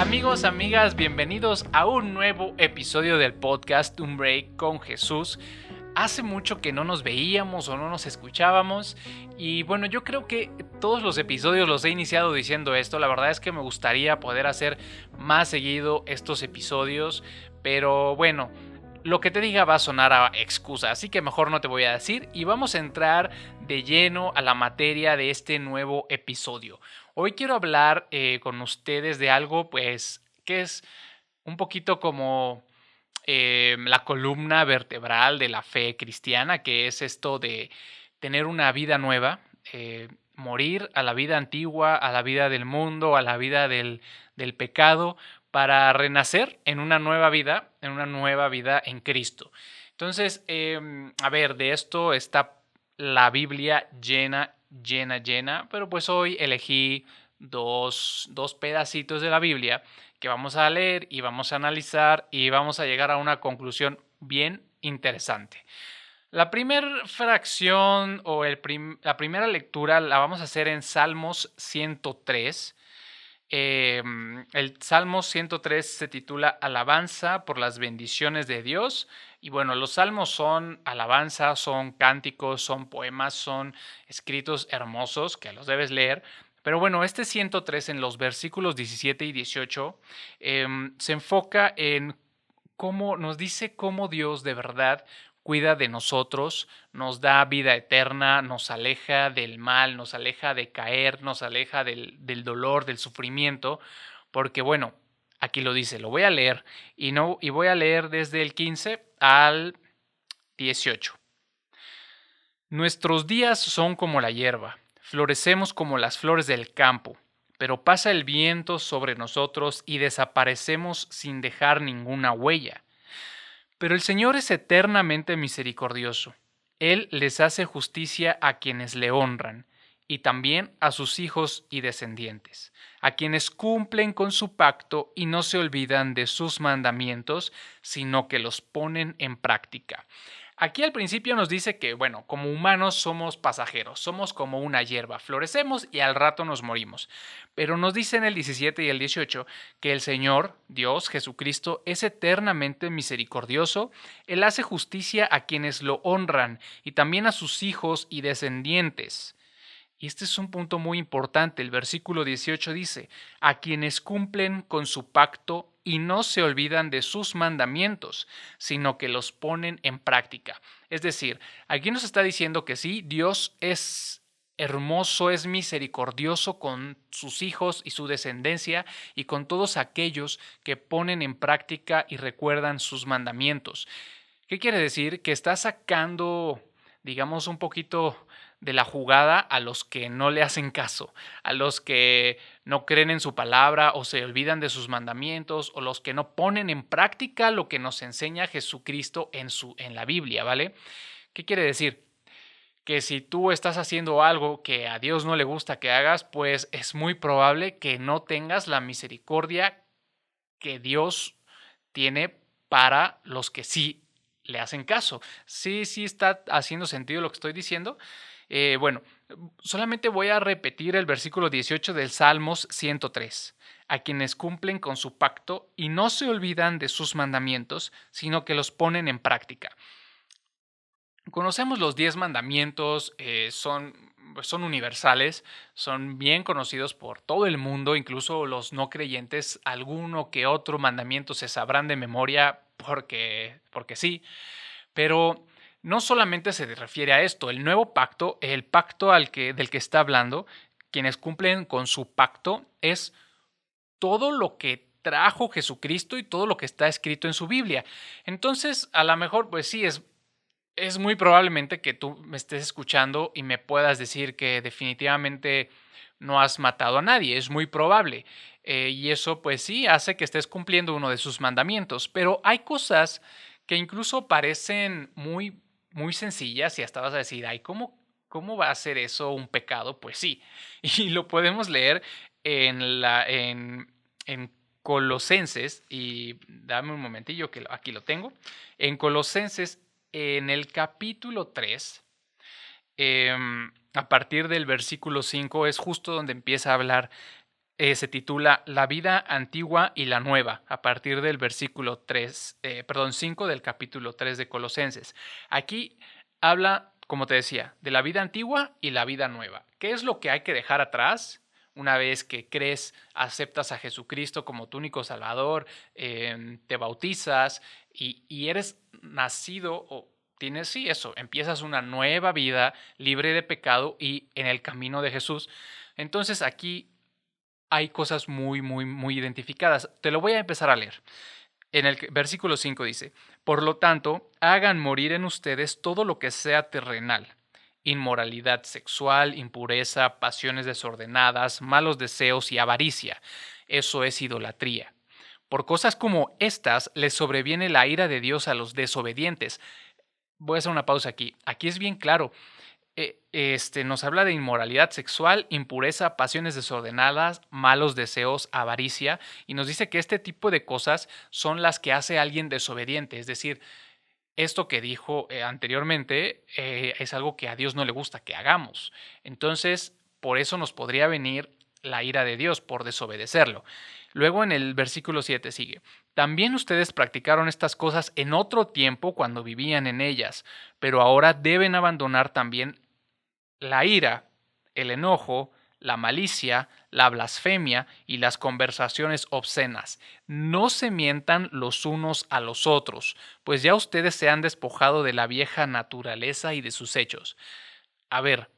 Amigos, amigas, bienvenidos a un nuevo episodio del podcast Un Break con Jesús. Hace mucho que no nos veíamos o no nos escuchábamos y bueno, yo creo que todos los episodios los he iniciado diciendo esto. La verdad es que me gustaría poder hacer más seguido estos episodios, pero bueno, lo que te diga va a sonar a excusa, así que mejor no te voy a decir y vamos a entrar de lleno a la materia de este nuevo episodio. Hoy quiero hablar con ustedes de algo pues que es un poquito como la columna vertebral de la fe cristiana, que es esto de tener una vida nueva, morir a la vida antigua, a la vida del mundo, a la vida del pecado, para renacer en una nueva vida en Cristo. Entonces, a ver, de esto está la Biblia llena, pero pues hoy elegí dos pedacitos de la Biblia que vamos a leer y vamos a analizar y vamos a llegar a una conclusión bien interesante. La primera fracción o la primera lectura la vamos a hacer en Salmos 103. El Salmo 103 se titula Alabanza por las bendiciones de Dios. Y bueno, los salmos son alabanza, son cánticos, son poemas, son escritos hermosos que los debes leer. Pero bueno, este 103 en los versículos 17 y 18 se enfoca en cómo nos dice cómo Dios de verdad cuida de nosotros, nos da vida eterna, nos aleja del mal, nos aleja de caer, nos aleja del dolor, del sufrimiento, porque bueno, aquí lo dice, lo voy a leer y voy a leer desde el 15 al 18. Nuestros días son como la hierba, florecemos como las flores del campo, pero pasa el viento sobre nosotros y desaparecemos sin dejar ninguna huella. Pero el Señor es eternamente misericordioso. Él les hace justicia a quienes le honran, y también a sus hijos y descendientes, a quienes cumplen con su pacto y no se olvidan de sus mandamientos, sino que los ponen en práctica. Aquí al principio nos dice que, bueno, como humanos somos pasajeros, somos como una hierba, florecemos y al rato nos morimos. Pero nos dice en el 17 y el 18 que el Señor, Dios, Jesucristo, es eternamente misericordioso, Él hace justicia a quienes lo honran y también a sus hijos y descendientes. Y este es un punto muy importante. El versículo 18 dice, a quienes cumplen con su pacto y no se olvidan de sus mandamientos, sino que los ponen en práctica. Es decir, aquí nos está diciendo que sí, Dios es hermoso, es misericordioso con sus hijos y su descendencia y con todos aquellos que ponen en práctica y recuerdan sus mandamientos. ¿Qué quiere decir? Que está sacando, digamos, un poquito de la jugada a los que no le hacen caso, a los que no creen en su palabra o se olvidan de sus mandamientos o los que no ponen en práctica lo que nos enseña Jesucristo en la Biblia, ¿vale? ¿Qué quiere decir? Que si tú estás haciendo algo que a Dios no le gusta que hagas, pues es muy probable que no tengas la misericordia que Dios tiene para los que sí le hacen caso. Sí está haciendo sentido lo que estoy diciendo. Bueno, solamente voy a repetir el versículo 18 del Salmos 103. A quienes cumplen con su pacto y no se olvidan de sus mandamientos, sino que los ponen en práctica. Conocemos los 10 mandamientos, son universales, son bien conocidos por todo el mundo, incluso los no creyentes, alguno que otro mandamiento se sabrán de memoria porque sí, pero no solamente se refiere a esto, el nuevo pacto, el pacto del que está hablando, quienes cumplen con su pacto, es todo lo que trajo Jesucristo y todo lo que está escrito en su Biblia. Entonces, a lo mejor, pues sí, es muy probablemente que tú me estés escuchando y me puedas decir que definitivamente no has matado a nadie, es muy probable. Y eso pues sí hace que estés cumpliendo uno de sus mandamientos, pero hay cosas que incluso parecen muy sencillas y hasta vas a decir, ay, ¿cómo va a ser eso un pecado? Pues sí, y lo podemos leer en Colosenses, y dame un momentillo que aquí lo tengo, en Colosenses en el capítulo 3, a partir del versículo 5, es justo donde empieza a hablar se titula La vida antigua y la nueva, a partir del versículo 5 del capítulo 3 de Colosenses. Aquí habla, como te decía, de la vida antigua y la vida nueva. ¿Qué es lo que hay que dejar atrás? Una vez que crees, aceptas a Jesucristo como tu único Salvador, te bautizas y eres nacido o tienes, sí, eso, empiezas una nueva vida libre de pecado y en el camino de Jesús. Entonces aquí hay cosas muy, muy, muy identificadas. Te lo voy a empezar a leer. En el versículo 5 dice, por lo tanto, hagan morir en ustedes todo lo que sea terrenal, inmoralidad sexual, impureza, pasiones desordenadas, malos deseos y avaricia. Eso es idolatría. Por cosas como estas les sobreviene la ira de Dios a los desobedientes. Voy a hacer una pausa aquí. Aquí es bien claro. Nos habla de inmoralidad sexual, impureza, pasiones desordenadas, malos deseos, avaricia, y nos dice que este tipo de cosas son las que hace a alguien desobediente. Es decir, esto que dijo anteriormente es algo que a Dios no le gusta que hagamos. Entonces, por eso nos podría venir la ira de Dios por desobedecerlo. Luego en el versículo 7 sigue. También ustedes practicaron estas cosas en otro tiempo cuando vivían en ellas, pero ahora deben abandonar también la ira, el enojo, la malicia, la blasfemia y las conversaciones obscenas. No se mientan los unos a los otros, pues ya ustedes se han despojado de la vieja naturaleza y de sus hechos. A ver,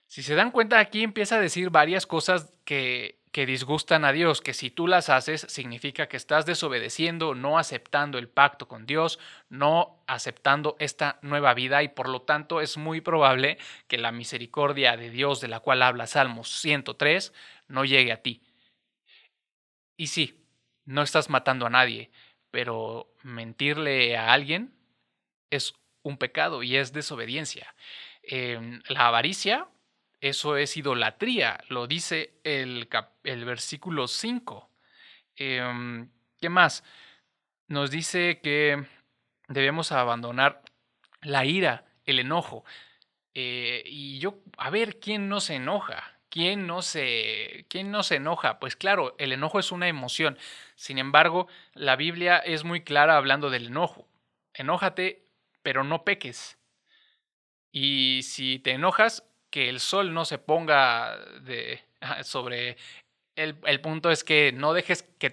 si se dan cuenta, aquí empieza a decir varias cosas que disgustan a Dios, que si tú las haces significa que estás desobedeciendo, no aceptando el pacto con Dios, no aceptando esta nueva vida y por lo tanto es muy probable que la misericordia de Dios de la cual habla Salmos 103 no llegue a ti. Y sí, no estás matando a nadie, pero mentirle a alguien es un pecado y es desobediencia. La avaricia, eso es idolatría, lo dice el versículo 5. ¿Qué más? Nos dice que debemos abandonar la ira, el enojo. A ver, ¿quién no se enoja? ¿Quién no se enoja? Pues claro, el enojo es una emoción. Sin embargo, la Biblia es muy clara hablando del enojo. Enójate, pero no peques. Y si te enojas, que el sol no se ponga sobre... El punto es que no dejes que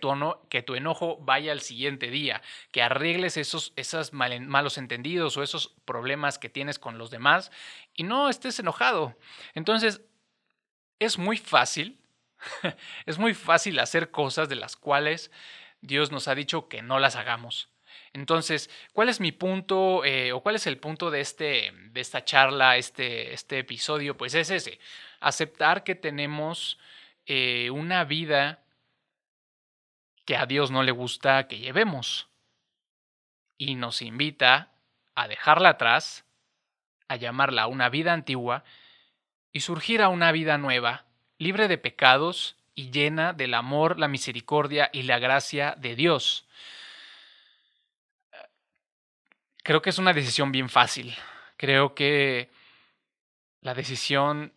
que tu enojo vaya al siguiente día, que arregles esos malos entendidos o esos problemas que tienes con los demás y no estés enojado. Entonces, es muy fácil, es muy fácil hacer cosas de las cuales Dios nos ha dicho que no las hagamos. Entonces, ¿cuál es mi punto o cuál es el punto de esta charla, este episodio? Pues es ese, aceptar que tenemos una vida que a Dios no le gusta que llevemos y nos invita a dejarla atrás, a llamarla una vida antigua y surgir a una vida nueva, libre de pecados y llena del amor, la misericordia y la gracia de Dios. Creo que es una decisión bien fácil. Creo que la decisión,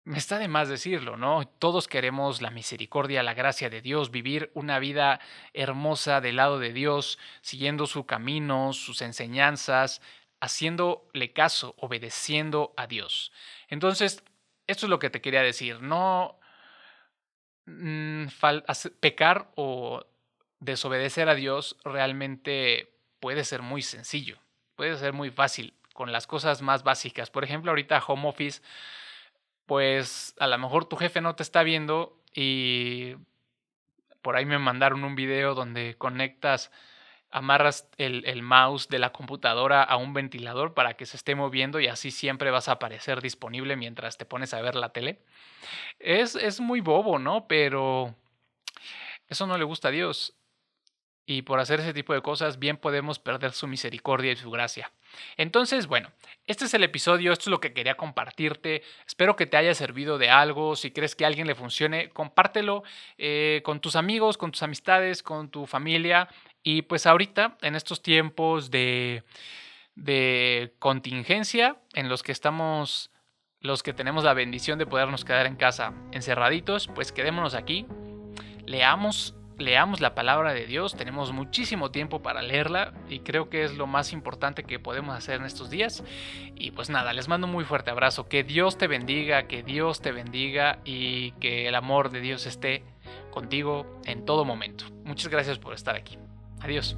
me está de más decirlo, ¿no? Todos queremos la misericordia, la gracia de Dios, vivir una vida hermosa del lado de Dios, siguiendo su camino, sus enseñanzas, haciéndole caso, obedeciendo a Dios. Entonces, esto es lo que te quería decir. No pecar o desobedecer a Dios realmente puede ser muy sencillo, puede ser muy fácil con las cosas más básicas. Por ejemplo, ahorita home office, pues a lo mejor tu jefe no te está viendo y por ahí me mandaron un video donde amarras el mouse de la computadora a un ventilador para que se esté moviendo y así siempre vas a aparecer disponible mientras te pones a ver la tele. Es muy bobo, ¿no? Pero eso no le gusta a Dios. Y por hacer ese tipo de cosas, bien podemos perder su misericordia y su gracia. Entonces, bueno, este es el episodio, esto es lo que quería compartirte. Espero que te haya servido de algo. Si crees que a alguien le funcione, compártelo con tus amigos, con tus amistades, con tu familia. Y pues ahorita, en estos tiempos de contingencia en los que estamos los que tenemos la bendición de podernos quedar en casa encerraditos, pues quedémonos aquí, leamos la palabra de Dios, tenemos muchísimo tiempo para leerla y creo que es lo más importante que podemos hacer en estos días. Y pues nada, les mando un muy fuerte abrazo, que Dios te bendiga y que el amor de Dios esté contigo en todo momento. Muchas gracias por estar aquí. Adiós.